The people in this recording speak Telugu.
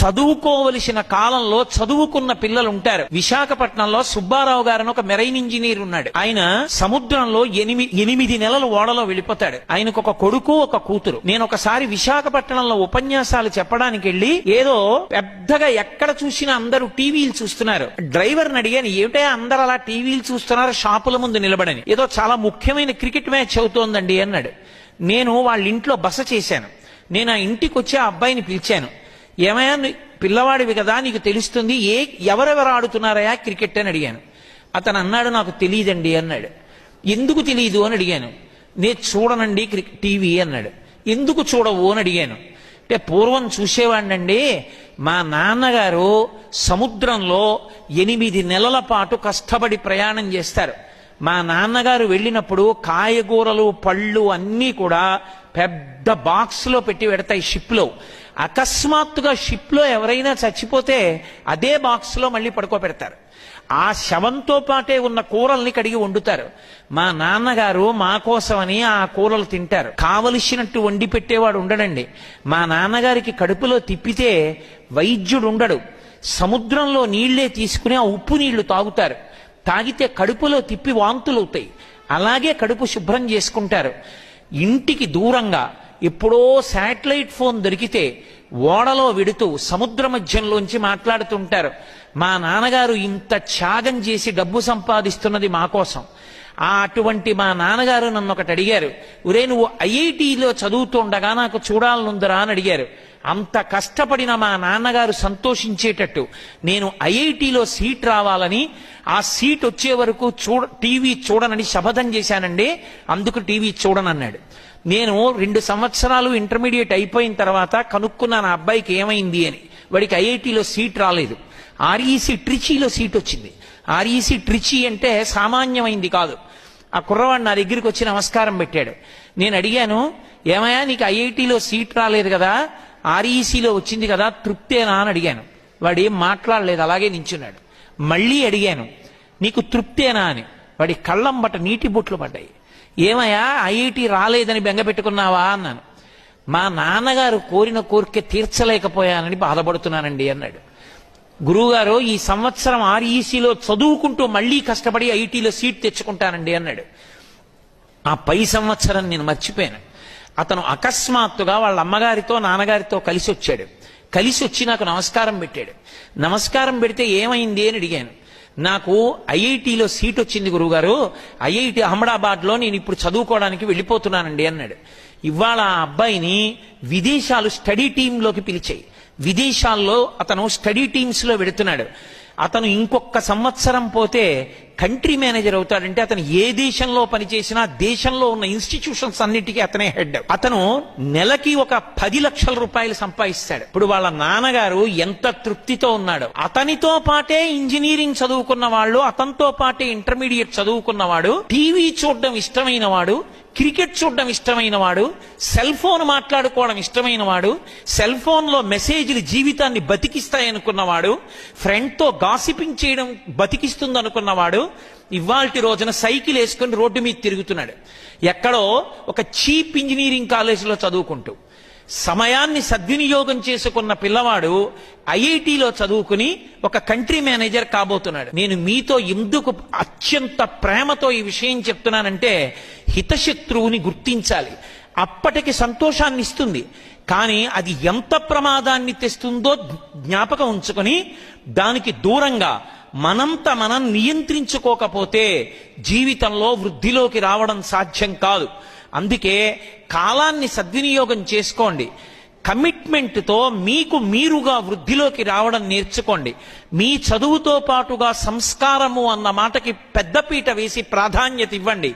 చదువుకోవలసిన కాలంలో చదువుకున్న పిల్లలు ఉంటారు. విశాఖపట్నంలో సుబ్బారావు గారని ఒక మెరైన్ ఇంజనీర్ ఉన్నాడు. ఆయన సముద్రంలో 8 నెలలు ఓడలో వెళ్ళిపోతాడు. ఆయనకు ఒక కొడుకు, ఒక కూతురు. నేను ఒకసారి విశాఖపట్నంలో ఉపన్యాసాలు చెప్పడానికి వెళ్ళి ఏదో పెద్దగా ఎక్కడ చూసినా అందరూ టీవీలు చూస్తున్నారు. డ్రైవర్ని అడిగాను, ఏమిటో అందరూ అలా టీవీలు చూస్తున్నారు షాపుల ముందు నిలబడని. ఏదో చాలా ముఖ్యమైన క్రికెట్ మ్యాచ్ అవుతోందండి అన్నాడు. నేను వాళ్ళ ఇంట్లో బస చేశాను. నేను ఆ ఇంటికి వచ్చి ఆ అబ్బాయిని పిలిచాను. ఏమయ్యా, పిల్లవాడివి కదా, నీకు తెలుస్తుంది, ఎవరెవరు ఆడుతున్నారయా క్రికెట్ అని అడిగాను. అతను అన్నాడు, నాకు తెలియదండి అన్నాడు. ఎందుకు తెలియదు అని అడిగాను. నేను చూడనండి టీవీ అన్నాడు. ఎందుకు చూడవు అని అడిగాను. అంటే పూర్వం చూసేవాడినండి, మా నాన్నగారు సముద్రంలో 8 నెలల పాటు కష్టపడి ప్రయాణం చేస్తారు. మా నాన్నగారు వెళ్ళినప్పుడు కాయగూరలు, పళ్ళు అన్నీ కూడా పెద్ద బాక్స్లో పెట్టి పెడతాయి షిప్లో. అకస్మాత్తుగా షిప్లో ఎవరైనా చచ్చిపోతే అదే బాక్స్లో మళ్ళీ పడుకోబెడతారు. ఆ శవంతో పాటే ఉన్న కూరల్ని కడిగి వండుతారు. మా నాన్నగారు మా కోసమని ఆ కూరలు తింటారు. కావలసినట్టు వండి పెట్టేవాడు ఉండడండి. మా నాన్నగారికి కడుపులో తిప్పితే వైద్యుడు ఉండడు. సముద్రంలో నీళ్లే తీసుకుని ఆ ఉప్పు నీళ్లు తాగుతారు. తాగితే కడుపులో తిప్పి వాంతులు అవుతాయి. అలాగే కడుపు శుభ్రం చేసుకుంటారు. ఇంటికి దూరంగా ఎప్పుడో శాటిలైట్ ఫోన్ దొరికితే ఓడలో విడుతూ సముద్ర మధ్యంలోంచి మాట్లాడుతుంటారు. మా నాన్నగారు ఇంత త్యాగం చేసి డబ్బు సంపాదిస్తున్నది మా కోసం. అటువంటి మా నాన్నగారు నన్ను ఒకటి అడిగారు, ఒరే నువ్వు ఐఐటిలో చదువుతుండగా నాకు చూడాలనుందరా అని అడిగారు. అంత కష్టపడిన మా నాన్నగారు సంతోషించేటట్టు నేను ఐఐటిలో సీట్ రావాలని, ఆ సీట్ వచ్చే వరకు టీవీ చూడనని శపథం చేశానండి, అందుకు టీవీ చూడనన్నాడు. నేను 2 సంవత్సరాలు ఇంటర్మీడియట్ అయిపోయిన తర్వాత కనుక్కున్నాను ఆ అబ్బాయికి ఏమైంది అని. వాడికి ఐఐటిలో సీట్ రాలేదు. ఆర్ఈసి ట్రిచీలో సీట్ వచ్చింది. ఆర్ఈసి ట్రిచీ అంటే సామాన్యమైంది కాదు. ఆ కుర్రవాడు నా దగ్గరికి వచ్చి నమస్కారం పెట్టాడు. నేను అడిగాను, ఏమయ్యా నీకు ఐఐటిలో సీట్ రాలేదు కదా, ఆర్ఈసీలో వచ్చింది కదా, తృప్తేనా అని అడిగాను. వాడు ఏం మాట్లాడలేదు, అలాగే నించున్నాడు. మళ్ళీ అడిగాను, నీకు తృప్తేనా అని. వాడి కళ్ళంబట నీటి బొట్లు పడ్డాయి. ఏమయ్యా ఐఐటి రాలేదని బెంగ పెట్టుకున్నావా అన్నాను. మా నాన్నగారు కోరిన కోరిక తీర్చలేకపోయానని బాధపడుతున్నానండి అన్నాడు. గురువుగారు ఈ సంవత్సరం ఆర్ఈసీలో చదువుకుంటూ మళ్ళీ కష్టపడి ఐఐటీలో సీట్ తెచ్చుకుంటానండి అన్నాడు. ఆ పై సంవత్సరం నేను మర్చిపోయాను. అతను అకస్మాత్తుగా వాళ్ళ అమ్మగారితో నాన్నగారితో కలిసి వచ్చాడు. కలిసి వచ్చి నాకు నమస్కారం పెట్టాడు. నమస్కారం పెడితే ఏమైంది అని అడిగాను. నాకు ఐఐటిలో సీట్ వచ్చింది గురువుగారు, ఐఐటి అహ్మదాబాద్లో నేను ఇప్పుడు చదువుకోవడానికి వెళ్ళిపోతున్నానండి అన్నాడు. ఇవాళ ఆ అబ్బాయిని విదేశాలు స్టడీ టీంలోకి పిలిచాయి. విదేశాల్లో అతను స్టడీ టీమ్స్లో వెడుతున్నాడు. అతను ఇంకొక సంవత్సరం పోతే కంట్రీ మేనేజర్ అవుతాడంటే అతను ఏ దేశంలో పనిచేసినా దేశంలో ఉన్న ఇన్స్టిట్యూషన్స్ అన్నిటికీ అతనే హెడ్. అతను నెలకి ఒక 10 లక్షల రూపాయలు సంపాదిస్తాడు. ఇప్పుడు వాళ్ళ నాన్నగారు ఎంత తృప్తితో ఉన్నాడు. అతనితో పాటే ఇంజనీరింగ్ చదువుకున్న వాళ్ళు, అతనితో పాటే ఇంటర్మీడియట్ చదువుకున్న వాడు, టీవీ చూడడం ఇష్టమైన వాడు, క్రికెట్ చూడడం ఇష్టమైన వాడు, సెల్ ఫోన్ మాట్లాడుకోవడం ఇష్టమైన వాడు, సెల్ ఫోన్ లో మెసేజ్లు జీవితాన్ని బతికిస్తాయనుకున్నవాడు, ఫ్రెండ్ తో గాసిపింగ్ చేయడం బతికిస్తుంది అనుకున్నవాడు ఇవాల్టి రోజున సైకిల్ వేసుకుని రోడ్డు మీద తిరుగుతున్నాడు. ఎక్కడో ఒక చీప్ ఇంజనీరింగ్ కాలేజీలో చదువుకుంటూ. సమయాన్ని సద్వినియోగం చేసుకున్న పిల్లవాడు ఐఐటిలో చదువుకుని ఒక కంట్రీ మేనేజర్ కాబోతున్నాడు. నేను మీతో ఎందుకు అత్యంత ప్రేమతో ఈ విషయం చెప్తున్నానంటే, హితశత్రువుని గుర్తించాలి. అప్పటికి సంతోషాన్ని ఇస్తుంది, కానీ అది ఎంత ప్రమాదాన్ని తెస్తుందో జ్ఞాపకం ఉంచుకొని దానికి దూరంగా మనంత మనం నియంత్రించుకోకపోతే జీవితంలో వృద్ధిలోకి రావడం సాధ్యం కాదు. అందుకే కాలాన్ని సద్వినియోగం చేసుకోండి. కమిట్మెంట్తో మీకు మీరుగా వృద్ధిలోకి రావడం నేర్చుకోండి. మీ చదువుతో పాటుగా సంస్కారము అన్న మాటకి పెద్దపీట వేసి ప్రాధాన్యత ఇవ్వండి.